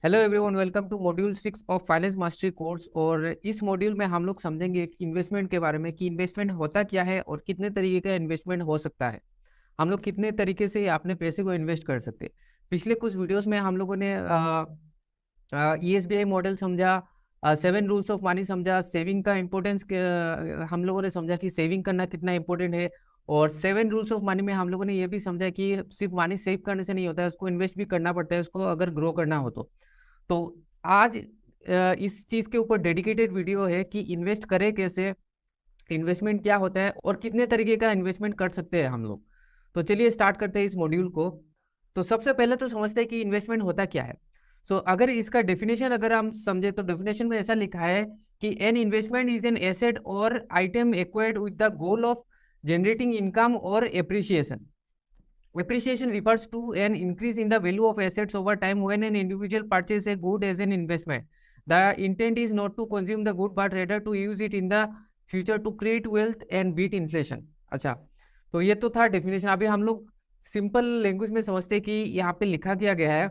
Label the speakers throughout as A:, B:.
A: Hello everyone, welcome to module 6 of finance mastery course. और इस module में हम लोग समझेंगे इन्वेस्टमेंट के बारे में कि इन्वेस्टमेंट होता क्या है और कितने तरीके का इन्वेस्टमेंट हो सकता है। हम लोग कितने तरीके से अपने पैसे को इन्वेस्ट कर सकते हैं। पिछले कुछ वीडियोस में हम लोगों ने ESBI मॉडल समझा, 7 रूल्स ऑफ मनी समझा, सेविंग का इम्पोर्टेंस हम लोगों ने समझा कि सेविंग करना कितना इंपॉर्टेंट है। और 7 रूल्स ऑफ मनी में हम लोगों ने ये भी समझा कि सिर्फ मनी सेव करने से नहीं होता है, उसको इन्वेस्ट भी करना पड़ता है, उसको अगर ग्रो करना हो तो आज इस चीज के ऊपर डेडिकेटेड वीडियो है कि इन्वेस्ट करें कैसे, इन्वेस्टमेंट क्या होता है और कितने तरीके का इन्वेस्टमेंट कर सकते हैं हम लोग। तो चलिए स्टार्ट करते हैं इस मॉड्यूल को। तो सबसे पहले तो समझते हैं कि इन्वेस्टमेंट होता क्या है। अगर इसका डेफिनेशन अगर हम समझे तो डेफिनेशन में ऐसा लिखा है कि an investment is an asset और item acquired with the goal of generating income और appreciation. Appreciation refers to an increase in the value of assets over time when an individual purchases a good as an investment. The intent is not to consume the good but rather to use it in the future to create wealth and beat inflation। अच्छा, तो ये तो था definition. अभी हम लोग simple language में समझते हैं कि यहाँ पे लिखा किया गया है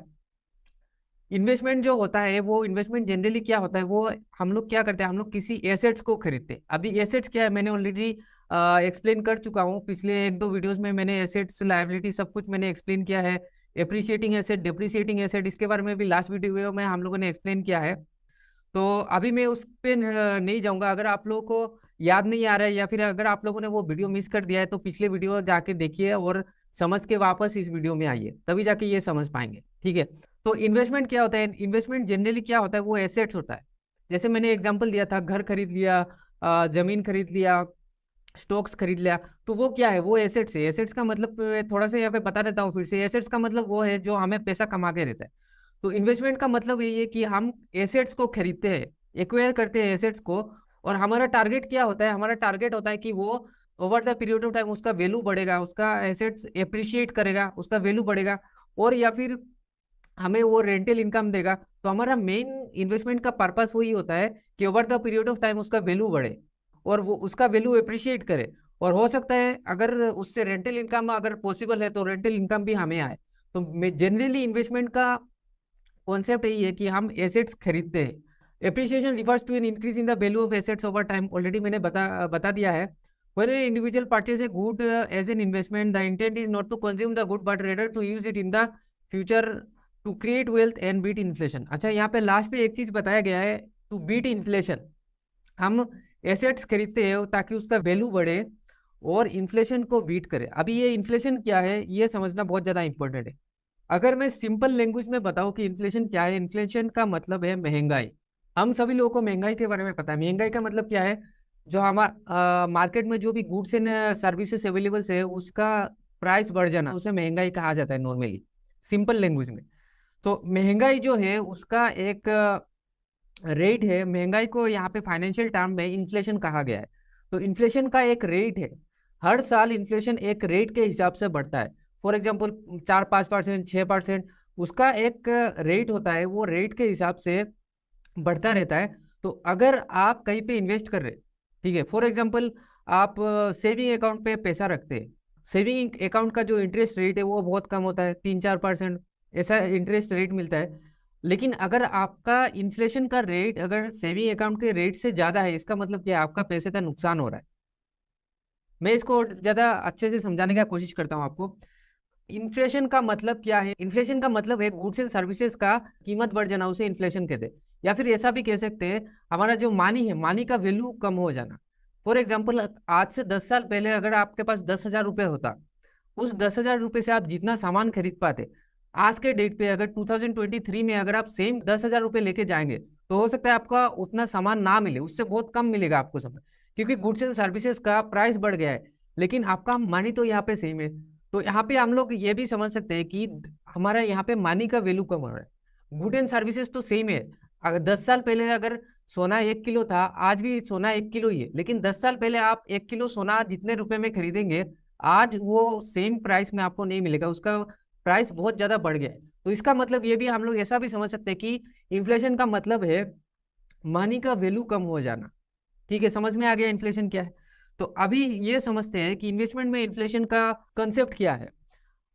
A: इन्वेस्टमेंट जो होता है वो इन्वेस्टमेंट जनरली क्या होता है, वो हम लोग क्या करते हैं, हम लोग किसी एसेट्स को खरीदते हैं। अभी एसेट्स क्या है मैंने ऑलरेडी एक्सप्लेन कर चुका हूँ, पिछले एक दो वीडियोस में मैंने एसेट्स लायबिलिटी सब कुछ मैंने एक्सप्लेन किया है। एप्रिसिएटिंग एसेट, डिप्रिसिएटिंग एसेट, इसके बारे में भी लास्ट वीडियो में हम लोगों ने एक्सप्लेन किया है। तो अभी मैं उस पर नहीं जाऊंगा। अगर आप लोगों को याद नहीं आ रहा है या फिर अगर आप लोगों ने वो वीडियो मिस कर दिया है तो पिछले वीडियो जाके देखिए और समझ के वापस इस वीडियो में आइए, तभी जाके ये समझ पाएंगे। ठीक है, तो इन्वेस्टमेंट क्या होता है, इन्वेस्टमेंट जनरली क्या होता है, वो एसेट्स होता है। जैसे मैंने एग्जांपल दिया था, घर खरीद लिया, जमीन खरीद लिया, स्टॉक्स खरीद लिया, तो वो क्या है, वो एसेट्स है। एसेट्स का मतलब थोड़ा सा यहाँ पे बता देता हूँ फिर से। एसेट्स का मतलब वो है जो हमें पैसा कमा के रहता है। तो इन्वेस्टमेंट का मतलब यही है कि हम एसेट्स को खरीदते हैं, एक्वायर करते हैं एसेट्स को। और हमारा टारगेट क्या होता है, हमारा टारगेट होता है कि वो over the period of time उसका वैल्यू बढ़ेगा, उसका एसेट्स एप्रिशिएट करेगा, उसका वैल्यू बढ़ेगा, और या फिर हमें वो रेंटल इनकम देगा। तो हमारा मेन इन्वेस्टमेंट का पर्पस वही होता है कि over the period of time उसका वैल्यू बढ़े और वो उसका वैल्यू अप्रिशिएट करे। और हो सकता है अगर उससे रेंटल इनकम अगर पॉसिबल है तो रेंटल इनकम भी हमें आए। तो जनरली इन्वेस्टमेंट का कॉन्सेप्ट यही है कि हम एसेट्स खरीदते हैं। Appreciation refers to an increase in the value of assets over time, already मैंने बता दिया है। When an individual purchases a good as an investment, the intent is not to consume the good but rather to use it in the future to create wealth and beat inflation। अच्छा, यहाँ पे last पे एक चीज बताया गया है, to beat inflation. हम एसेट्स खरीदते हैं ताकि उसका वैल्यू बढ़े और इन्फ्लेशन को बीट करे। अभी ये इन्फ्लेशन क्या है ये समझना बहुत ज्यादा इंपॉर्टेंट है। अगर मैं सिंपल लैंग्वेज में बताऊं कि इन्फ्लेशन क्या है, इन्फ्लेशन का मतलब है महंगाई। हम सभी लोगों को महंगाई के बारे में पता है। महंगाई का मतलब क्या है, जो हमारा मार्केट में जो भी गुड्स एंड सर्विसेज अवेलेबल है उसका प्राइस बढ़ जाना, उसे महंगाई कहा जाता है नॉर्मली, सिंपल लैंग्वेज में। तो महंगाई जो है उसका एक रेट है। महंगाई को यहाँ पे फाइनेंशियल टर्म में इन्फ्लेशन कहा गया है। तो इन्फ्लेशन का एक रेट है, हर साल इन्फ्लेशन एक रेट के हिसाब से बढ़ता है। फॉर एग्जाम्पल 4-5%, 6%, उसका एक रेट होता है, वो रेट के हिसाब से बढ़ता रहता है। तो अगर आप कहीं पे इन्वेस्ट कर रहे, ठीक है, फॉर एग्जाम्पल आप सेविंग अकाउंट पे पैसा रखते हैं, सेविंग अकाउंट का जो इंटरेस्ट रेट है वो बहुत कम होता है, 3-4% ऐसा इंटरेस्ट रेट मिलता है। लेकिन अगर आपका इन्फ्लेशन का रेट अगर सेविंग अकाउंट के रेट से ज्यादा है, इसका मतलब क्या है, आपका पैसे का नुकसान हो रहा है। मैं इसको ज्यादा अच्छे से समझाने का कोशिश करता हूँ आपको। इन्फ्लेशन का मतलब क्या है, इन्फ्लेशन का मतलब है गुड्स एंड सर्विसेज का कीमत बढ़ जाना, उसे इन्फ्लेशन कहते हैं। या फिर ऐसा भी कह सकते हैं हमारा जो मानी है, मानी का वैल्यू कम हो जाना। फॉर एग्जाम्पल आज से 10 साल पहले अगर आपके पास 10,000 रुपये होता, उस 10,000 रुपये से आप जितना सामान खरीद पाते, आज के डेट पे अगर 2023 में अगर आप सेम 10,000 रुपये लेके जाएंगे तो हो सकता है आपका उतना सामान ना मिले, उससे बहुत कम मिलेगा आपको सामान, क्योंकि गुड्स एंड सर्विसेज का प्राइस बढ़ गया है, लेकिन आपका मनी तो यहाँ पे सेम है। तो यहाँ पे हम लोग ये भी समझ सकते हैं कि हमारा यहाँ पे मनी का वैल्यू कम हो रहा है। गुड एंड सर्विसेज तो सेम है। अगर 10 साल पहले अगर सोना 1 किलो था, आज भी सोना 1 किलो ही है, लेकिन 10 साल पहले आप 1 किलो सोना जितने रुपए में खरीदेंगे, आज वो सेम प्राइस में आपको नहीं मिलेगा, उसका प्राइस बहुत ज्यादा बढ़ गया है। तो इसका मतलब ये भी हम लोग ऐसा भी समझ सकते हैं कि इन्फ्लेशन का मतलब है मनी का वैल्यू कम हो जाना। ठीक है, समझ में आ गया इन्फ्लेशन क्या है। तो अभी ये समझते हैं कि इन्वेस्टमेंट में इन्फ्लेशन का कंसेप्ट क्या है।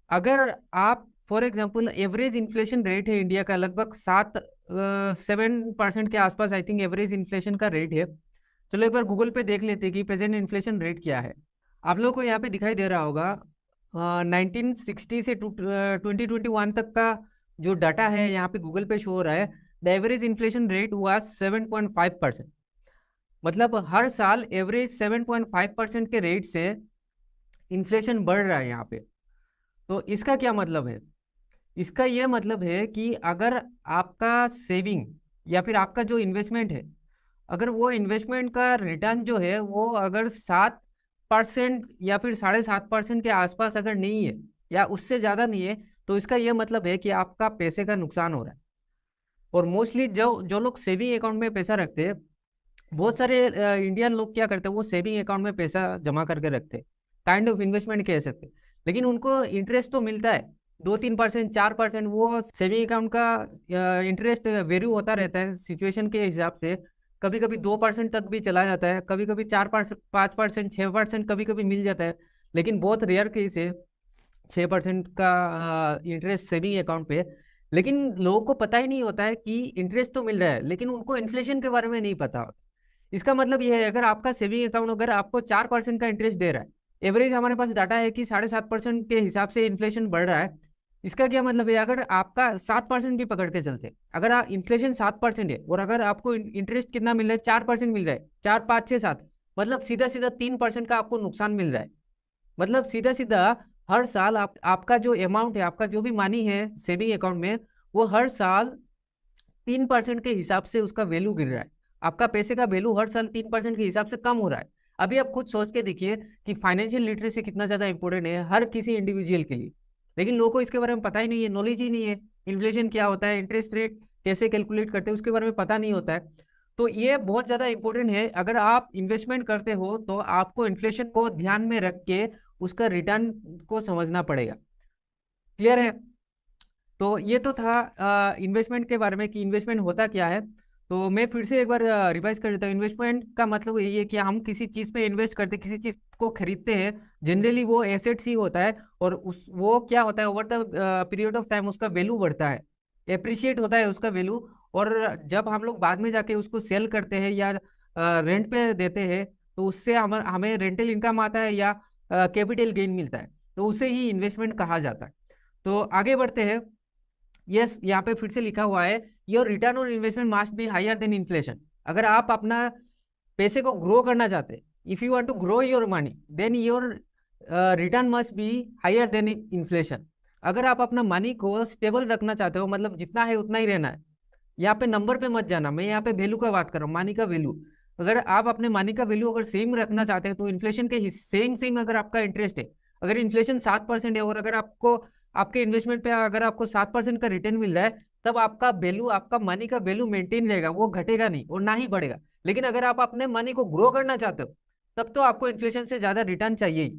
A: अगर आप for example average inflation rate है इंडिया का लगभग 7% के आसपास, आई थिंक एवरेज इन्फ्लेशन का रेट है। चलो एक बार गूगल पे देख लेते हैं कि प्रेजेंट इन्फ्लेशन रेट क्या है। आप लोगों को यहाँ पे दिखाई दे रहा होगा 1960 से 2021 तक का जो डाटा है यहाँ पे गूगल पे शो हो रहा है। द एवरेज इन्फ्लेशन रेट हुआ 7.5%। मतलब हर साल एवरेज 7.5% के रेट से इन्फ्लेशन बढ़ रहा है यहाँ पे। तो इसका क्या मतलब है? इसका ये मतलब है कि अगर आपका सेविंग या फिर आपका जो इन्वेस्टमेंट है, अगर वो इन्वेस्टमेंट का रिटर्न जो है वो अगर 7% या फिर 7.5% के आसपास अगर नहीं है या उससे ज़्यादा नहीं है, तो इसका ये मतलब है कि आपका पैसे का नुकसान हो रहा है। और मोस्टली जो जो लोग सेविंग अकाउंट में पैसा रखते हैं, बहुत सारे इंडियन लोग क्या करते हैं, वो सेविंग अकाउंट में पैसा जमा करके रखते हैं, काइंड ऑफ इन्वेस्टमेंट कह सकते हैं। लेकिन उनको इंटरेस्ट तो मिलता है 2-3%, 4%। वो सेविंग अकाउंट का इंटरेस्ट वेरी होता रहता है सिचुएशन के हिसाब से। कभी कभी 2% तक भी चला जाता है, कभी कभी 4%, 5%, 6% कभी कभी मिल जाता है। लेकिन बहुत रेयर केस है 6% का इंटरेस्ट सेविंग अकाउंट पे। लेकिन लोगों को पता ही नहीं होता है कि इंटरेस्ट तो मिल रहा है, लेकिन उनको इन्फ्लेशन के बारे में नहीं पता होता। इसका मतलब यह है, अगर आपका सेविंग अकाउंट अगर आपको 4% का इंटरेस्ट दे रहा है, एवरेज हमारे पास डाटा है कि 7.5% के हिसाब से इन्फ्लेशन बढ़ रहा है। इसका क्या मतलब है? अगर आपका 7% भी पकड़ के चलते, अगर आप इन्फ्लेशन 7% है और अगर आपको इंटरेस्ट कितना मिल रहा है, 4% मिल रहा है, 4, 5, 6, 7, मतलब सीधा सीधा 3% का आपको नुकसान मिल रहा है। मतलब सीधा सीधा हर साल आपका जो अमाउंट है, आपका जो भी मनी है सेविंग अकाउंट में, वो हर साल 3% के हिसाब से उसका वैल्यू गिर रहा है। आपका पैसे का वैल्यू हर साल 3% के हिसाब से कम हो रहा है। अभी आप खुद सोच के देखिए कि फाइनेंशियल लिटरेसी कितना ज्यादा इंपॉर्टेंट है हर किसी इंडिविजुअल के लिए। लेकिन लोगों को इसके बारे में पता ही नहीं है, नॉलेज ही नहीं है। इन्फ्लेशन क्या होता है, इंटरेस्ट रेट कैसे कैलकुलेट करते हैं, उसके बारे में पता नहीं होता है। तो ये बहुत ज्यादा इंपॉर्टेंट है। अगर आप इन्वेस्टमेंट करते हो तो आपको इन्फ्लेशन को ध्यान में रख के उसका रिटर्न को समझना पड़ेगा। क्लियर है? तो ये तो था इन्वेस्टमेंट के बारे में कि इन्वेस्टमेंट होता क्या है। तो मैं फिर से एक बार रिवाइज कर देता हूँ। इन्वेस्टमेंट का मतलब यही है कि हम किसी चीज़ पे इन्वेस्ट करते, किसी चीज़ को खरीदते हैं। जनरली वो एसेट्स ही होता है, और उस वो क्या होता है, over the period of time उसका वैल्यू बढ़ता है, एप्रिशिएट होता है उसका वैल्यू। और जब हम लोग बाद में जाके उसको सेल करते हैं या रेंट पे देते हैं, तो उससे हमें रेंटल इनकम आता है या कैपिटल गेन मिलता है। तो उसे ही इन्वेस्टमेंट कहा जाता है। तो आगे बढ़ते हैं। यस, यहाँ पे फिर से लिखा हुआ है, your return on investment must be higher than inflation. अगर आप अपना पैसे को ग्रो करना चाहते हैं, if you want to grow your money, then your return must be higher than inflation. अगर आप अपना मनी को स्टेबल रखना चाहते हो, मतलब जितना है उतना ही रहना है, यहाँ पे नंबर पे मत जाना, मैं यहाँ पे वैल्यू का बात कर रहा हूँ, मनी का वैल्यू। अगर आप अपने मनी का वैल्यू अगर सेम रखना चाहते हैं, तो इन्फ्लेशन के सेम सेम अगर आपका इंटरेस्ट है, अगर इन्फ्लेशन 7% है और अगर आपको आपके इन्वेस्टमेंट पे अगर आपको 7% का रिटर्न मिल रहा है, तब आपका वैल्यू, आपका मनी का वैल्यू मेंटेन रहेगा, वो घटेगा नहीं और ना ही बढ़ेगा। लेकिन अगर आप अपने मनी को ग्रो करना चाहते हो, तब तो आपको इन्फ्लेशन से ज्यादा रिटर्न चाहिए ही,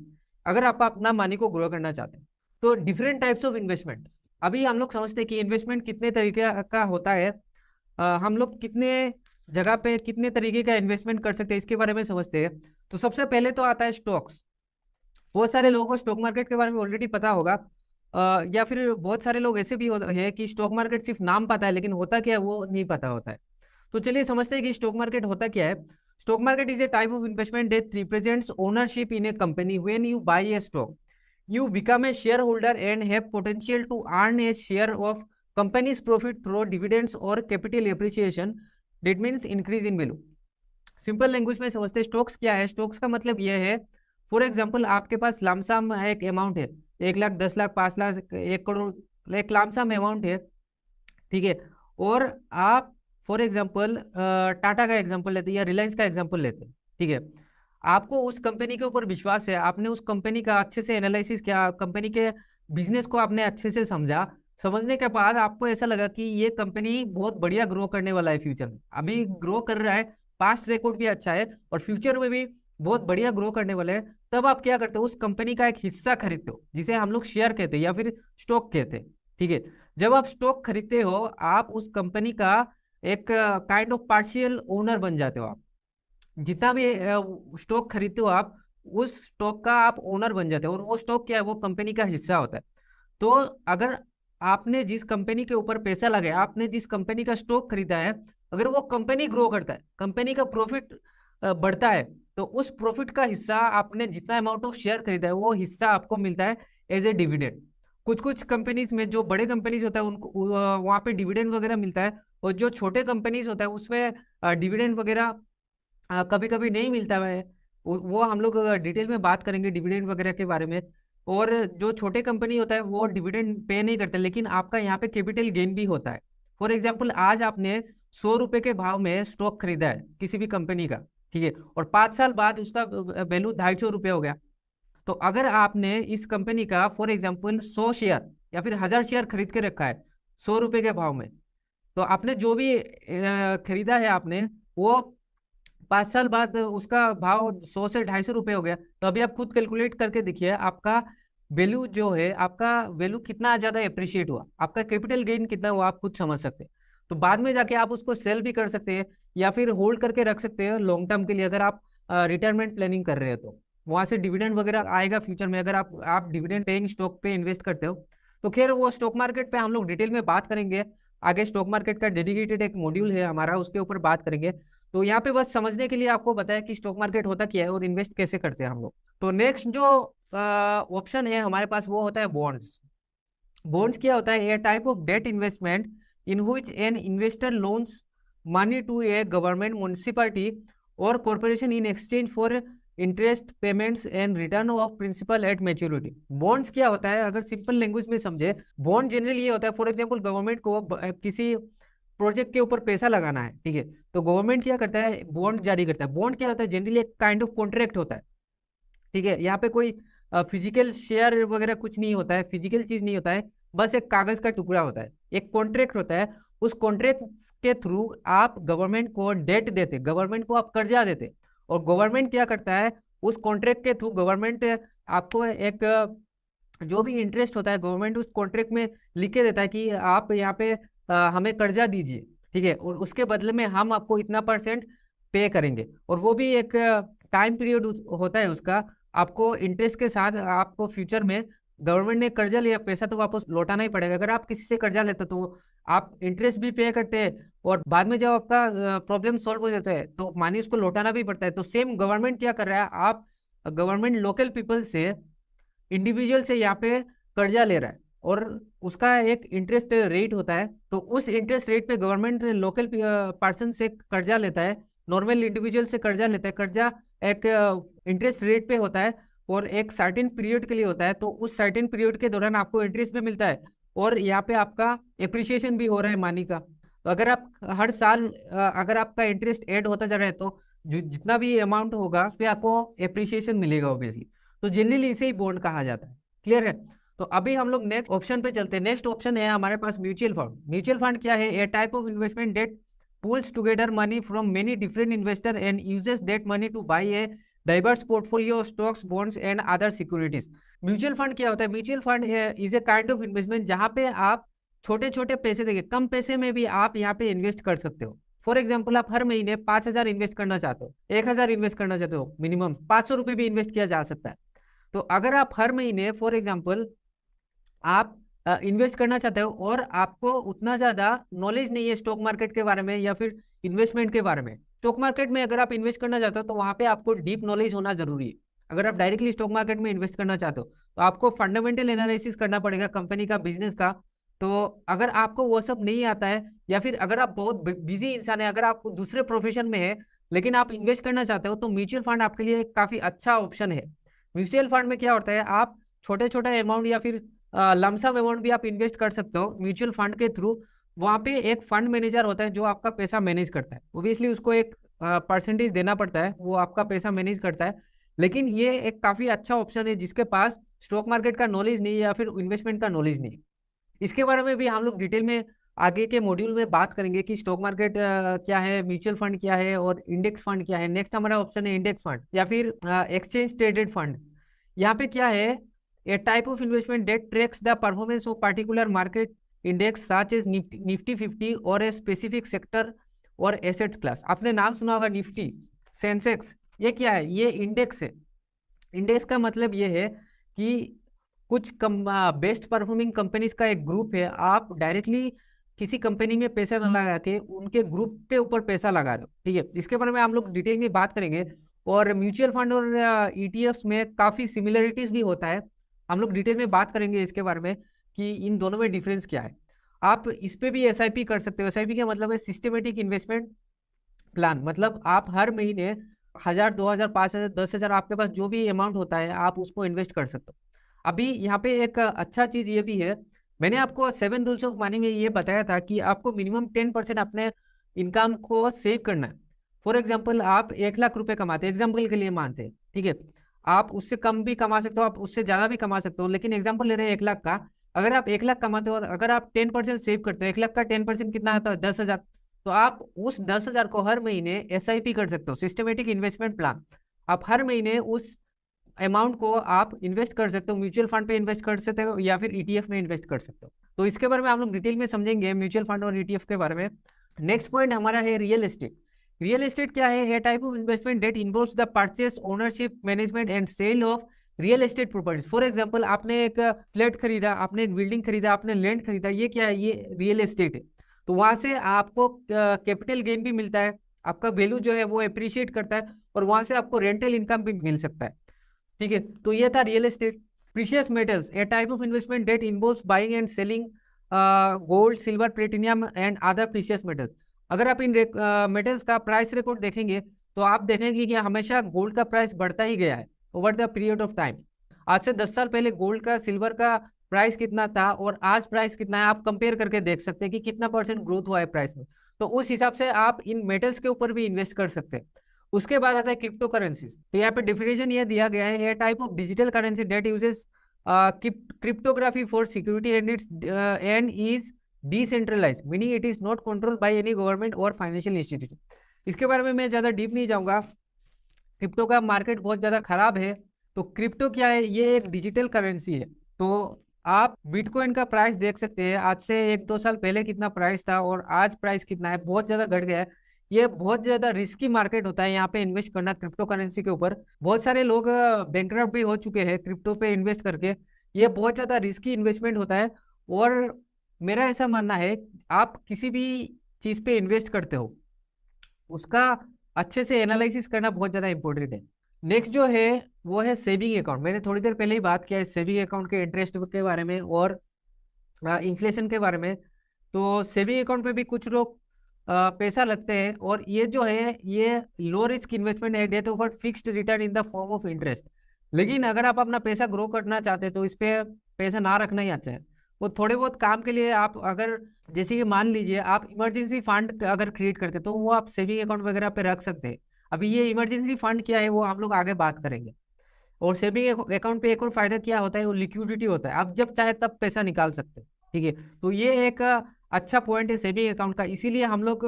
A: अगर आप अपना मनी को ग्रो करना चाहते हैं। तो डिफरेंट टाइप्स ऑफ इन्वेस्टमेंट, अभी हम लोग समझते हैं कि इन्वेस्टमेंट कितने तरीके का होता है। हम लोग कितने जगह पे कितने तरीके का इन्वेस्टमेंट कर सकते हैं, इसके बारे में समझते हैं। तो सबसे पहले तो आता है स्टॉक्स। बहुत सारे लोगों को स्टॉक मार्केट के बारे में ऑलरेडी पता होगा, या फिर बहुत सारे लोग ऐसे भी हैं कि स्टॉक मार्केट सिर्फ नाम पता है, लेकिन होता क्या है वो नहीं पता होता है। तो चलिए समझते हैं कि स्टॉक मार्केट होता क्या है। Stock market is a type of investment that represents ownership in a company. When you buy a stock, you become a shareholder and have potential to earn a share of company's profit through dividends or capital appreciation, that means increase in value। Simple language में समझते हैं stocks क्या है। Stocks का मतलब यह है, for example आपके पास लमसम एक अमाउंट है, 1 लाख, 10 लाख, 5 लाख, 1 करोड़, एक लमसम अमाउंट है, ठीक है। और आप फॉर एग्जांपल टाटा का एग्जांपल लेते हैं या रिलायंस का एग्जांपल लेते हैं, ठीक है। आपको उस कंपनी के ऊपर विश्वास है, आपने उस कंपनी का अच्छे से एनालिसिस किया, कंपनी के बिजनेस को आपने अच्छे से समझा। समझने के बाद आपको ऐसा लगा कि ये कंपनी बहुत बढ़िया ग्रो करने वाला है, फ्यूचर में अभी ग्रो कर रहा है, पास्ट रिकॉर्ड भी अच्छा है और फ्यूचर में भी बहुत बढ़िया ग्रो करने वाले हैं। तब आप क्या करते हो, उस कंपनी का एक हिस्सा खरीदते हो, जिसे हम लोग शेयर कहते हैं या फिर स्टॉक कहते हैं, ठीक है। जब आप स्टॉक खरीदते हो, आप उस कंपनी का एक काइंड ऑफ पार्शियल ओनर बन जाते हो। आप जितना भी स्टॉक खरीदते हो, आप उस स्टॉक का आप ओनर बन जाते हो, और वो स्टॉक क्या है, वो कंपनी का हिस्सा होता है। तो अगर आपने जिस कंपनी के ऊपर पैसा लगाया, आपने जिस कंपनी का स्टॉक खरीदा है, अगर वो कंपनी ग्रो करता है, कंपनी का प्रॉफिट बढ़ता है, तो उस प्रॉफिट का हिस्सा, आपने जितना अमाउंट ऑफ शेयर खरीदा है वो हिस्सा आपको मिलता है एज ए डिविडेंड। कुछ कुछ कंपनीज में, जो बड़े कंपनीज होता है उनको वहाँ पे डिविडेंड वगैरह मिलता है, और जो छोटे कंपनीज होता है उसमें डिविडेंड वगैरह कभी कभी नहीं मिलता है। वो हम लोग डिटेल में बात करेंगे डिविडेंड वगैरह के बारे में। और जो छोटे कंपनी होता है वो डिविडेंड पे नहीं करते, लेकिन आपका यहाँ पे कैपिटल गेन भी होता है। फॉर एग्जाम्पल, आज आपने 100 रुपए के भाव में स्टॉक खरीदा है किसी भी कंपनी का, ठीक है, और 5 साल बाद उसका वैल्यू 250 रुपये हो गया। तो अगर आपने इस कंपनी का फॉर एग्जाम्पल 100 शेयर या फिर 1000 शेयर खरीद के रखा है 100 रुपए के भाव में, तो आपने जो भी खरीदा है आपने, वो 5 साल बाद उसका भाव 100 से 250 रुपये हो गया। तो अभी आप खुद कैलकुलेट करके देखिए आपका वैल्यू जो है, आपका वैल्यू कितना ज्यादा अप्रिशिएट हुआ, आपका कैपिटल गेन कितना हुआ, आप खुद समझ सकते हैं। तो बाद में जाके आप उसको सेल भी कर सकते हैं या फिर होल्ड करके रख सकते हैं लॉन्ग टर्म के लिए, अगर आप रिटायरमेंट प्लानिंग कर रहे हो तो वहां से डिविडेंड वगैरह आएगा फ्यूचर में, अगर आप डिविडेंड पेइंग स्टॉक पे इन्वेस्ट करते हो। तो खैर वो स्टॉक मार्केट पे हम लोग डिटेल में बात करेंगे आगे, स्टॉक मार्केट का डेडिकेटेड एक मॉड्यूल है हमारा, उसके ऊपर बात करेंगे। तो यहाँ पे बस समझने के लिए आपको बताया कि स्टॉक मार्केट होता क्या है और इन्वेस्ट कैसे करते हैं हम लोग। तो नेक्स्ट जो ऑप्शन है हमारे पास वो होता है बॉन्ड्स। बॉन्ड्स क्या होता है? A type of debt investment in which an investor loans money to a government, municipality और corporation in exchange for interest payments and return of principal at maturity. Bonds क्या होता है अगर सिंपल लैंग्वेज में समझे, बॉन्ड जनरली ये होता है, फॉर एग्जांपल गवर्नमेंट को किसी प्रोजेक्ट के ऊपर पैसा लगाना है, ठीक है, तो गवर्नमेंट क्या करता है? बॉन्ड जारी करता है। बॉन्ड क्या होता है? जनरली एक काइंड ऑफ कॉन्ट्रैक्ट होता है, ठीक है। यहाँ पे कोई फिजिकल शेयर वगैरह कुछ नहीं होता है, फिजिकल चीज नहीं होता है, बस एक कागज का टुकड़ा होता है, एक कॉन्ट्रैक्ट होता है। उस कॉन्ट्रैक्ट के थ्रू आप गवर्नमेंट को डेट देते, गवर्नमेंट को आप कर्जा देते, और गवर्नमेंट क्या करता है? उस कॉन्ट्रैक्ट के थ्रू गवर्नमेंट आपको एक जो भी इंटरेस्ट होता है, गवर्नमेंट उस कॉन्ट्रैक्ट में लिख के देता है कि आप यहाँ पे हमें कर्जा दीजिए, ठीक है, और उसके बदले में हम आपको इतना परसेंट पे करेंगे। और वो भी एक टाइम पीरियड होता है उसका, आपको इंटरेस्ट के साथ आपको फ्यूचर में गवर्नमेंट ने कर्जा लिया, पैसा तो वापस लौटाना ही पड़ेगा। अगर आप किसी से कर्जा लेते तो आप इंटरेस्ट भी पे करते हैं, और बाद में जब आपका प्रॉब्लम सॉल्व हो जाता है तो मानी उसको लौटाना भी पड़ता है। तो सेम गवर्नमेंट क्या कर रहा है, आप गवर्नमेंट लोकल पीपल से, इंडिविजुअल से यहाँ पे कर्जा ले रहा है, और उसका एक इंटरेस्ट रेट होता है। तो उस इंटरेस्ट रेट पे गवर्नमेंट लोकल पर्सन से कर्जा लेता है, नॉर्मल इंडिविजुअल से कर्जा लेता है। कर्जा एक इंटरेस्ट रेट पे होता है और एक सर्टेन पीरियड के लिए होता है। तो उस सर्टेन पीरियड के दौरान आपको इंटरेस्ट भी मिलता है, और यहाँ पे आपका एप्रिसिएशन भी हो रहा है मनी का। तो अगर आप हर साल अगर आपका इंटरेस्ट ऐड होता जा रहा है, तो जितना भी अमाउंट होगा उस पर आपको एप्रिसिएशन मिलेगा ऑब्वियसली। तो जनरली इसे ही बॉन्ड कहा जाता है। क्लियर है? तो अभी हम लोग नेक्स्ट ऑप्शन पे चलते हैं। नेक्स्ट ऑप्शन है हमारे पास म्यूचुअल फंड। म्यूचुअल फंड क्या है? A type of investment that pools together money from many different investor and uses that money to buy a diverse portfolio of stocks, bonds and other securities. Mutual fund क्या होता है? Mutual fund is a kind of investment जहां पे आप छोटे छोटे पैसे देंगे, कम पैसे में भी आप यहाँ पे इन्वेस्ट कर सकते हो। फॉर एग्जाम्पल, आप हर महीने 5000 इन्वेस्ट करना चाहते हो, 1000 इन्वेस्ट करना चाहते हो, मिनिमम 500 रुपये भी इन्वेस्ट किया जा सकता है। तो अगर आप हर महीने फॉर एग्जाम्पल आप इन्वेस्ट करना चाहते हो, और आपको उतना ज्यादा नॉलेज नहीं है स्टॉक मार्केट के बारे में या फिर इन्वेस्टमेंट के बारे में। स्टॉक मार्केट में अगर आप इन्वेस्ट करना चाहते हो तो वहां पे आपको डीप नॉलेज होना जरूरी है। अगर आप डायरेक्टली स्टॉक मार्केट में इन्वेस्ट करना चाहते हो तो आपको फंडामेंटल एनालिसिस करना पड़ेगा कंपनी का, बिजनेस का। तो अगर आपको वो सब नहीं आता है, या फिर अगर आप बहुत बिजी इंसान है, अगर आप दूसरे प्रोफेशन में है लेकिन आप इन्वेस्ट करना चाहते हो, तो म्यूचुअल फंड आपके लिए काफी अच्छा ऑप्शन है। म्यूचुअल फंड में क्या होता है? आप छोटे छोटे अमाउंट या फिर लमसम अमाउंट भी आप इन्वेस्ट कर सकते हो म्यूचुअल फंड के थ्रू। वहाँ पे एक फंड मैनेजर होता है जो आपका पैसा मैनेज करता है, ओब्वियसली उसको एक परसेंटेज देना पड़ता है, वो आपका पैसा मैनेज करता है। लेकिन ये एक काफी अच्छा ऑप्शन है जिसके पास स्टॉक मार्केट का नॉलेज नहीं है या फिर इन्वेस्टमेंट का नॉलेज नहीं है। इसके बारे में भी हम लोग डिटेल में आगे के मॉड्यूल में बात करेंगे कि स्टॉक मार्केट क्या है, म्यूचुअल फंड क्या है और इंडेक्स फंड क्या है। नेक्स्ट हमारा ऑप्शन है इंडेक्स फंड या फिर एक्सचेंज ट्रेडेड फंड। यहाँ पे क्या है? A type of investment that tracks the performance of particular market index such as Nifty 50 or a specific sector or asset class। आपने नाम सुना होगा निफ्टी, सेंसेक्स। ये क्या है? ये इंडेक्स है। इंडेक्स का मतलब ये है कि कुछ बेस्ट परफॉर्मिंग कंपनीज का एक ग्रुप है, आप डायरेक्टली किसी कंपनी में पैसा न लगा के उनके ग्रुप के ऊपर पैसा लगा दो, ठीक है। इसके बारे में हम लोग डिटेल में बात करेंगे। और म्यूचुअल फंड और ईटीएफ्स में काफी सिमिलरिटीज भी होता है, हम लोग डिटेल में बात करेंगे इसके बारे में कि इन दोनों में डिफरेंस क्या है। आप इस पे भी एसआईपी कर सकते हो। एसआईपी का मतलब है सिस्टमेटिक इन्वेस्टमेंट प्लान। मतलब आप हर महीने 1,000, 2,000, 5,000, 10,000 आपके पास जो भी अमाउंट होता है आप उसको इन्वेस्ट कर सकते हो। अभी यहाँ पे एक अच्छा चीज ये भी है, मैंने आपको 7 रूल्स ऑफ मनी में ये बताया था कि आपको मिनिमम 10% अपने इनकम को सेव करना है। फॉर एग्जाम्पल आप 1 लाख रुपए कमाते हैं, एग्जाम्पल के लिए मानते हैं, ठीक है। आप उससे कम भी कमा सकते हो, आप उससे ज्यादा भी कमा सकते हो, लेकिन एग्जाम्पल ले रहे हैं 1 लाख का। अगर आप 1 लाख कमाते हो और अगर आप 10% सेव करते हो, 1 लाख का 10% कितना आता है? 10,000। तो आप उस 10,000 को हर महीने एसआईपी कर सकते हो, सिस्टमेटिक इन्वेस्टमेंट प्लान। आप हर महीने उस अमाउंट को आप इन्वेस्ट कर सकते हो, म्यूचुअल फंड पे इन्वेस्ट कर सकते हो या फिर ईटीएफ में इन्वेस्ट कर सकते हो। तो इसके बारे में हम लोग डिटेल में समझेंगे म्यूचुअल फंड और ईटीएफ के बारे में। नेक्स्ट पॉइंट हमारा है रियल एस्टेट। रियल एस्टेट क्या है? Type of investment that involves the purchase, ownership, management and sale of real estate properties. For example आपने एक फ्लैट खरीदा, आपने एक बिल्डिंग खरीदा, आपने लैंड खरीदा, ये क्या है? ये रियल एस्टेट है। तो वहां से आपको कैपिटल गेन भी मिलता है, आपका वैल्यू जो है वो अप्रिशिएट करता है, और वहां से आपको रेंटल इनकम भी मिल सकता है, ठीक है। तो ये था real estate. Precious metals, a type of investment that involves buying and selling gold, silver, platinum and other precious metals. अगर आप इन मेटल्स का प्राइस रिकॉर्ड देखेंगे तो आप देखेंगे कि हमेशा गोल्ड का प्राइस बढ़ता ही गया है over the period of time. आज से 10 साल पहले गोल्ड का, सिल्वर का प्राइस कितना था और आज प्राइस कितना है, आप कंपेयर करके देख सकते हैं कि कितना परसेंट ग्रोथ हुआ है प्राइस में। तो उस हिसाब से आप इन मेटल्स के ऊपर भी इन्वेस्ट कर सकते हैं। उसके बाद आता है क्रिप्टो करेंसीज। तो यहाँ पे डिफिनेशन ये दिया गया है, type of digital currency that uses cryptography for security and its and is decentralize, meaning it is not controlled by any government और फाइनेंशियल इंस्टीट्यूशन। इसके बारे में मैं ज्यादा डीप नहीं जाऊंगा, क्रिप्टो का मार्केट बहुत ज्यादा खराब है। तो क्रिप्टो क्या है? ये एक डिजिटल करेंसी है। तो आप बिटकॉइन का प्राइस देख सकते हैं, आज से 1-2 साल पहले कितना प्राइस था और आज प्राइस कितना है, बहुत ज्यादा घट गया है। ये बहुत ज्यादा रिस्की मार्केट होता है यहाँ पे इन्वेस्ट करना क्रिप्टो करेंसी के ऊपर। बहुत सारे लोग बैंकरप्ट भी हो चुके हैं क्रिप्टो पे इन्वेस्ट करके। ये बहुत ज्यादा रिस्की इन्वेस्टमेंट होता है। और मेरा ऐसा मानना है, आप किसी भी चीज पे इन्वेस्ट करते हो उसका अच्छे से एनालिसिस करना बहुत ज्यादा इंपॉर्टेंट है। नेक्स्ट जो है वो है सेविंग अकाउंट। मैंने थोड़ी देर पहले ही बात किया है सेविंग अकाउंट के इंटरेस्ट के बारे में और इन्फ्लेशन के बारे में। तो सेविंग अकाउंट पे भी कुछ लोग पैसा लगते हैं, और ये जो है ये लो रिस्क इन्वेस्टमेंट है, that offer fixed return in the form of interest. लेकिन अगर आप अपना पैसा ग्रो करना चाहते हैं तो इस पे पैसा ना रखना ही अच्छा है। वो थोड़े बहुत काम के लिए आप अगर, जैसे कि मान लीजिए आप इमरजेंसी फंड अगर क्रिएट करते तो वो आप सेविंग अकाउंट वगैरह पे रख सकते हैं। अभी ये इमरजेंसी फंड क्या है वो हम लोग आगे बात करेंगे। और सेविंग अकाउंट पे एक और फायदा क्या होता है, वो लिक्विडिटी होता है, आप जब चाहे तब पैसा निकाल सकते हैं, ठीक है। तो ये एक अच्छा पॉइंट है सेविंग अकाउंट का, इसीलिए हम लोग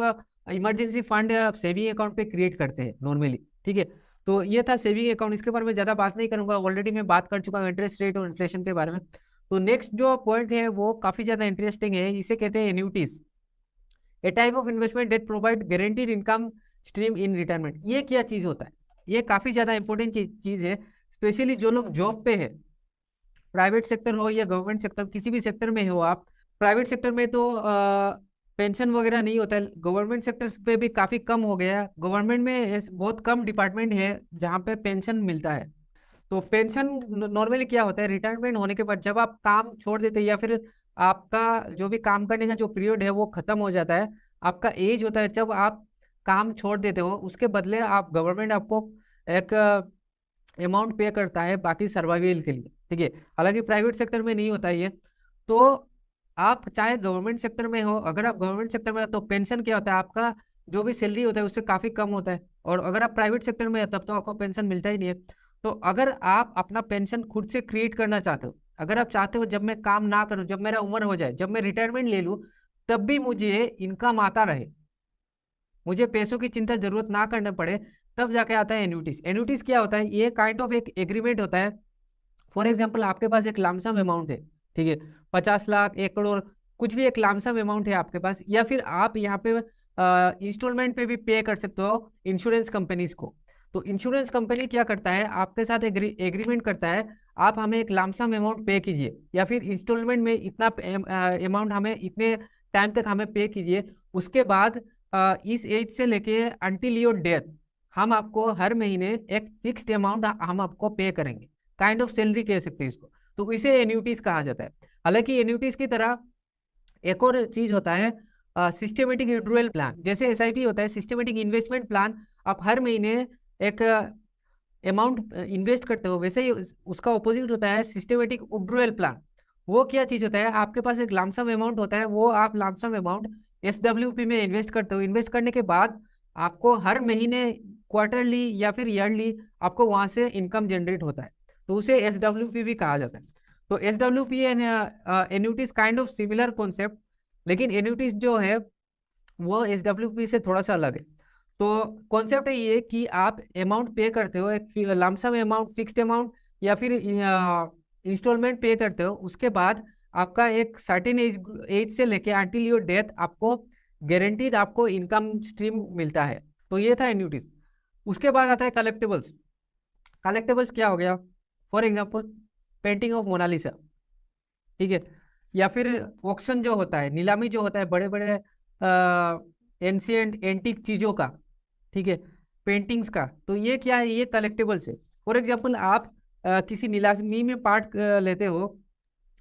A: इमरजेंसी फंड सेविंग अकाउंट पे क्रिएट करते हैं नॉर्मली, ठीक है। तो ये था सेविंग अकाउंट, इसके बारे में ज्यादा बात नहीं करूंगा, ऑलरेडी मैं बात कर चुका हूँ इंटरेस्ट रेट और इन्फ्लेशन के बारे में। तो नेक्स्ट जो पॉइंट है वो काफी ज्यादा इंटरेस्टिंग है, इसे कहते हैं annuities. A type of investment that provide guaranteed income stream in retirement. ये क्या चीज होता है? ये काफी ज्यादा इंपॉर्टेंट चीज है, स्पेशली जो लोग जॉब पे है, प्राइवेट सेक्टर हो या गवर्नमेंट सेक्टर, किसी भी सेक्टर में हो आप। प्राइवेट सेक्टर में तो पेंशन वगैरह नहीं होता है, गवर्नमेंट सेक्टर पे भी काफी कम हो गया है। गवर्नमेंट में बहुत कम डिपार्टमेंट है जहाँ पे पेंशन मिलता है। तो पेंशन नॉर्मली क्या होता है, रिटायरमेंट होने के बाद जब आप काम छोड़ देते हैं या फिर आपका जो भी काम करने का जो पीरियड है वो खत्म हो जाता है, आपका एज होता है जब आप काम छोड़ देते हो, उसके बदले आप गवर्नमेंट आपको एक अमाउंट पे करता है बाकी सर्वाइवल के लिए, ठीक है। हालांकि प्राइवेट सेक्टर में नहीं होता है ये। तो आप चाहे गवर्नमेंट सेक्टर में हो, अगर आप गवर्नमेंट सेक्टर में हो तो पेंशन क्या होता है, आपका जो भी सैलरी होता है उससे काफी कम होता है। और अगर आप प्राइवेट सेक्टर में है तब तो आपको पेंशन मिलता ही नहीं है। तो अगर आप अपना पेंशन खुद से क्रिएट करना चाहते हो, अगर आप चाहते हो जब मैं काम ना करूं, जब मेरा उम्र हो जाए, जब मैं रिटायरमेंट ले लूं, तब भी मुझे इनकम आता रहे, मुझे पैसों की चिंता जरूरत ना करना पड़े, तब जाके आता है एन्युटीज। एन्युटीज क्या होता है? ये काइंड ऑफ एक एग्रीमेंट होता है। फॉर एग्जाम्पल आपके पास एक लामसम अमाउंट है, ठीक है, 50 लाख, 1 करोड़, कुछ भी एक लामसम अमाउंट है आपके पास, या फिर आप यहाँ पे इंस्टॉलमेंट पे भी पे कर सकते हो इंश्योरेंस कंपनीज को। तो इंश्योरेंस कंपनी क्या करता है, आपके साथ एग्रीमेंट करता है, आप हमें एक लमसम अमाउंट पे कीजिए या फिर इंस्टॉलमेंट में इतना अमाउंट हमें इतने टाइम तक हमें पे कीजिए। उसके बाद इस एज से लेके अंटिल योर डेथ हम आपको हर महीने एक फिक्स्ड अमाउंट हम आपको पे करेंगे। काइंड ऑफ सैलरी कह सकते हैं इसको। तो इसे एन्युटीज कहा जाता है। हालांकि एन्युटीज की तरह एक और चीज होता है सिस्टमेटिक विड्रॉल प्लान। जैसे एसआईपी होता है सिस्टमेटिक इन्वेस्टमेंट प्लान, आप हर महीने एक अमाउंट इन्वेस्ट करते हो, वैसे ही उसका ऑपोजिट होता है सिस्टमेटिक विड्रॉल प्लान। वो क्या चीज होता है, आपके पास एक लमसम अमाउंट होता है, वो आप लमसम अमाउंट एसडब्ल्यूपी में इन्वेस्ट करते हो। इन्वेस्ट करने के बाद आपको हर महीने क्वार्टरली या फिर ईयरली आपको वहां से इनकम जनरेट होता है, तो उसे एसडब्ल्यूपी भी कहा जाता है। तो SWP annuities kind of similar concept, लेकिन एन्युटीज जो है वो एसडब्ल्यूपी से थोड़ा सा अलग है। तो कॉन्सेप्ट है ये कि आप अमाउंट पे करते हो, एक लमसम अमाउंट, फिक्स्ड अमाउंट या फिर इंस्टॉलमेंट पे करते हो। उसके बाद आपका एक सर्टेन एज से लेके अंटिल योर डेथ आपको गारंटीड आपको इनकम स्ट्रीम मिलता है। तो ये था एन्युटीज। उसके बाद आता है कलेक्टिबल्स। कलेक्टिबल्स क्या हो गया, for example painting of Mona Lisa, ठीक है, या फिर ऑक्शन जो होता है, नीलामी जो होता है बड़े बड़े एंशियंट एंटीक चीजों का, ठीक है, पेंटिंग्स का। तो ये क्या है, ये कलेक्टिबल्स है। फॉर एग्जाम्पल आप किसी नीलामी में पार्ट लेते हो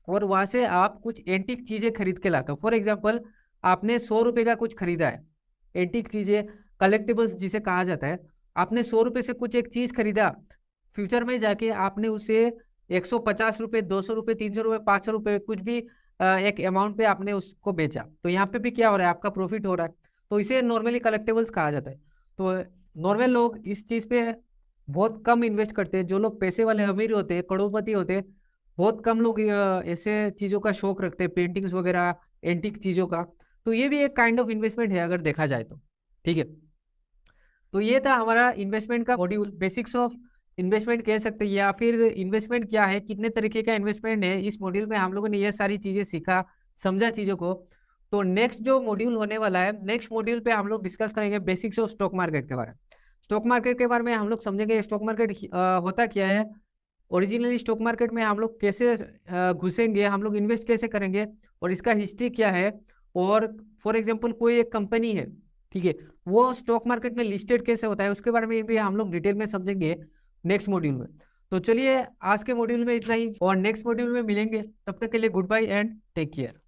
A: और वहां से आप कुछ एंटीक चीजें खरीद के लाते हो। फॉर एग्जाम्पल आपने 100 रुपये का कुछ खरीदा है, एंटीक चीजें कलेक्टिबल्स जिसे कहा जाता है। आपने 100 रुपये से कुछ एक चीज खरीदा, फ्यूचर में जाके आपने उसे 150 रुपये, 200 रुपये, 300 रुपये, 500 रुपये, कुछ भी एक अमाउंट पे आपने उसको बेचा, तो यहाँ पे भी क्या हो रहा है, आपका प्रॉफिट हो रहा है। तो इसे नॉर्मली कलेक्टिबल्स कहा जाता है। तो नॉर्मल लोग इस चीज पे बहुत कम इन्वेस्ट करते हैं। जो लोग पैसे वाले अमीर होते हैं, करोड़पति होते हैं, बहुत कम लोग ऐसे चीजों का शौक रखते हैं, पेंटिंग्स वगैरह, एंटिक चीजों का। तो ये भी एक काइंड ऑफ इन्वेस्टमेंट है अगर देखा जाए तो, ठीक है। तो ये था हमारा इन्वेस्टमेंट का मॉड्यूल, बेसिक्स ऑफ इन्वेस्टमेंट कह सकते हैं, या फिर इन्वेस्टमेंट क्या है, कितने तरीके का इन्वेस्टमेंट है। इस मॉड्यूल में हम लोगों ने ये सारी चीजें सीखा, समझा चीजों को। तो नेक्स्ट जो मॉड्यूल होने वाला है, नेक्स्ट मॉड्यूल पे हम लोग डिस्कस करेंगे बेसिक्स ऑफ स्टॉक मार्केट के बारे में। स्टॉक मार्केट के बारे में हम लोग समझेंगे स्टॉक मार्केट होता क्या है, ओरिजिनली स्टॉक मार्केट में हम लोग कैसे घुसेंगे, हम लोग इन्वेस्ट कैसे करेंगे, और इसका हिस्ट्री क्या है। और फॉर एग्जांपल कोई एक कंपनी है, ठीक है, वो स्टॉक मार्केट में लिस्टेड कैसे होता है, उसके बारे में भी हम लोग डिटेल में समझेंगे नेक्स्ट मॉड्यूल में। तो चलिए आज के मॉड्यूल में इतना ही, और नेक्स्ट मॉड्यूल में मिलेंगे। तब तक के लिए goodbye and take care.